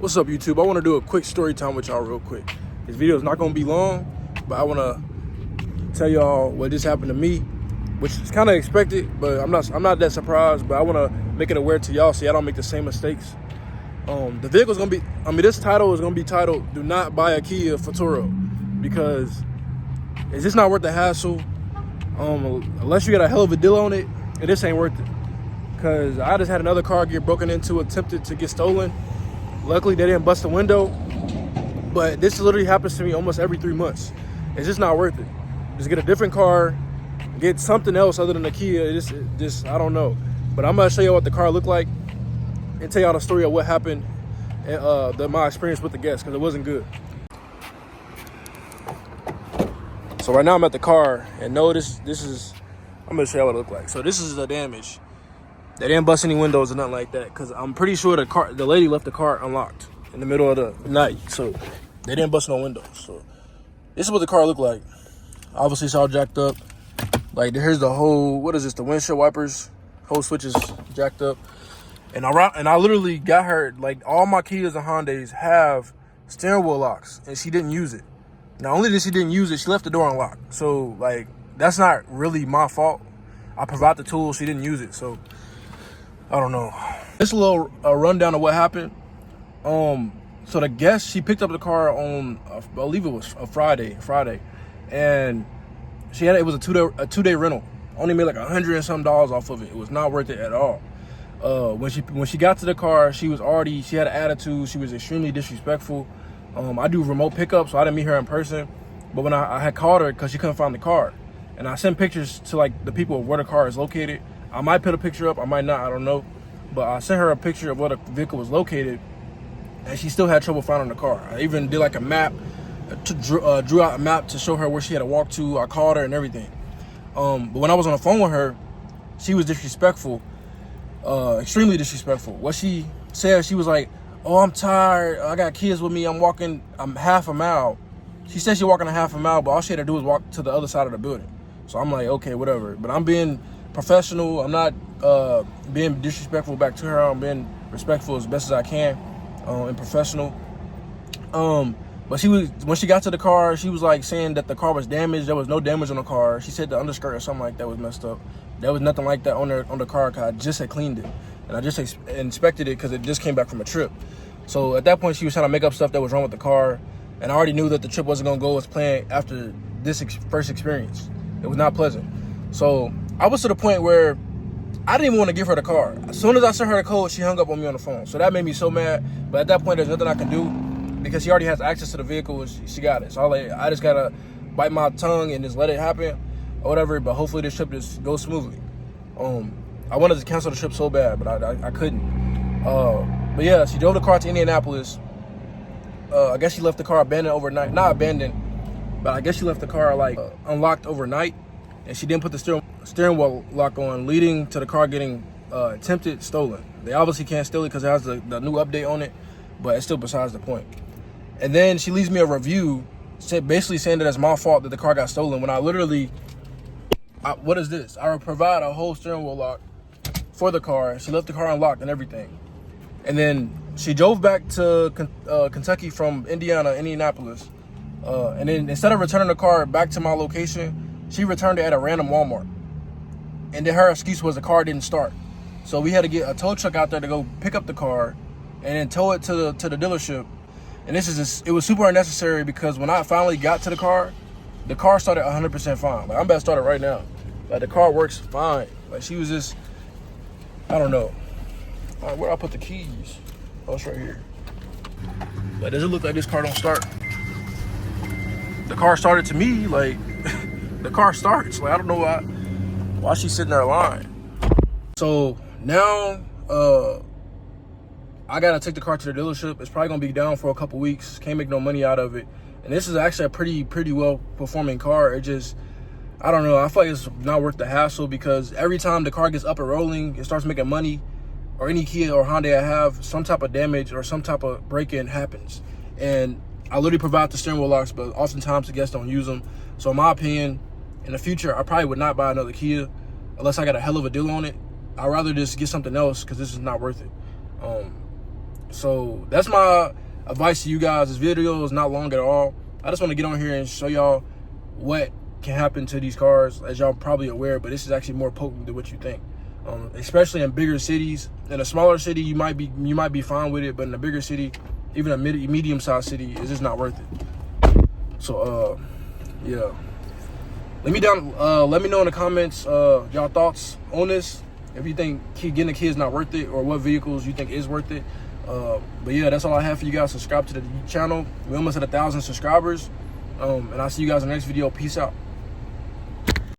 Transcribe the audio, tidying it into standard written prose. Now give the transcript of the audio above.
What's up, YouTube? I want to do a quick story time with y'all real quick. This video is not going to be long, but I want to tell y'all what just happened to me, which is kind of expected, but I'm not that surprised. But I want to make it aware to y'all so y'all don't make the same mistakes. The vehicle's going to be, this title is going to be titled "Do Not Buy a Kia for Turo," because it's just not worth the hassle. Unless you got a hell of a deal on it, and this ain't worth it. Because I just had another car get broken into, attempted to get stolen. Luckily, they didn't bust the window, but this literally happens to me almost every 3 months. It's just not worth it. Just get a different car, get something else other than a Kia. Just I don't know. But I'm gonna show you what the car looked like and tell y'all the story of what happened and my experience with the guest, because it wasn't good. So right now I'm at the car, and this is, I'm gonna show you what it looked like. So this is the damage. They didn't bust any windows or nothing like that, because I'm pretty sure the lady left the car unlocked in the middle of the night, so they didn't bust no windows. So this is what the car looked like. Obviously it's all jacked up. Like, here's the whole, what is this, the windshield wipers, whole switch is jacked up. And I literally got her, like, all my Kias and Hondas have steering wheel locks, and she didn't use it. Not only did she didn't use it, she left the door unlocked. So, like, that's not really my fault. I provide the tools, she didn't use it, so I don't know. Just a little rundown of what happened. So the guest, she picked up the car on, I believe it was a Friday, and it was a two-day rental. Only made like $100 and some off of it. It was not worth it at all. When she got to the car, she had an attitude. She was extremely disrespectful. I do remote pickup, so I didn't meet her in person. But when I had called her because she couldn't find the car, and I sent pictures to like the people of where the car is located. I might put a picture up, I might not, I don't know. But I sent her a picture of where the vehicle was located, and she still had trouble finding the car. I even did like a map, drew out a map to show her where she had to walk to. I called her and everything. But when I was on the phone with her, she was disrespectful, extremely disrespectful. What she said, she was like, "Oh, I'm tired, I got kids with me, I'm half a mile." She said she's walking a half a mile, but all she had to do was walk to the other side of the building. So I'm like, okay, whatever. But I'm being professional. I'm not being disrespectful back to her. I'm being respectful as best as I can and professional. But when she got to the car, she was like saying that the car was damaged. There was no damage on the car. She said the underskirt or something like that was messed up. There was nothing like that on the car, because I just had cleaned it, and I just inspected it because it just came back from a trip. So at that point, she was trying to make up stuff that was wrong with the car, and I already knew that the trip wasn't gonna go as planned after this first experience. It was not pleasant. So I was to the point where I didn't even want to give her the car. As soon as I sent her the code, she hung up on me on the phone. So that made me so mad. But at that point, there's nothing I can do, because she already has access to the vehicle, and she got it. So I just gotta bite my tongue and just let it happen or whatever. But hopefully this trip just goes smoothly. I wanted to cancel the trip so bad, but I couldn't. But yeah, she drove the car to Indianapolis. I guess she left the car abandoned overnight. Not abandoned, but I guess she left the car like unlocked overnight, and she didn't put the steering wheel lock on, leading to the car getting attempted stolen. They obviously can't steal it because it has the new update on it, but it's still besides the point. And then she leaves me a review basically saying that it's my fault that the car got stolen, when I literally, what is this? I would provide a whole steering wheel lock for the car. She left the car unlocked and everything. And then she drove back to Kentucky from Indianapolis. And then instead of returning the car back to my location, she returned it at a random Walmart. And then her excuse was the car didn't start. So we had to get a tow truck out there to go pick up the car and then tow it to the dealership. And it was super unnecessary, because when I finally got to the car started 100% fine. Like, I'm about to start it right now. Like, the car works fine. Like, she was just, I don't know. All right, where I put the keys? Oh, it's right here. Like, does it look like this car don't start? The car started to me, like, the car starts. Like, I don't know why she's sitting there lying. So now, I gotta take the car to the dealership. It's probably gonna be down for a couple weeks. Can't make no money out of it. And this is actually a pretty well performing car. It just, I don't know. I feel like it's not worth the hassle, because every time the car gets up and rolling, it starts making money, or any Kia or Honda I have, some type of damage or some type of break-in happens. And I literally provide the steering wheel locks, but oftentimes the guests don't use them. So in my opinion, in the future, I probably would not buy another Kia unless I got a hell of a deal on it. I'd rather just get something else, because this is not worth it. So that's my advice to you guys. This video is not long at all. I just want to get on here and show y'all what can happen to these cars, as y'all probably aware, but this is actually more potent than what you think. Especially in bigger cities. In a smaller city, you might be fine with it, but in a bigger city, even a medium-sized city, it's just not worth it. So yeah, let me know in the comments y'all thoughts on this. If you think getting a kid is not worth it, or what vehicles you think is worth it. But yeah, that's all I have for you guys. Subscribe to the channel. We almost at 1,000 subscribers. And I'll see you guys in the next video. Peace out.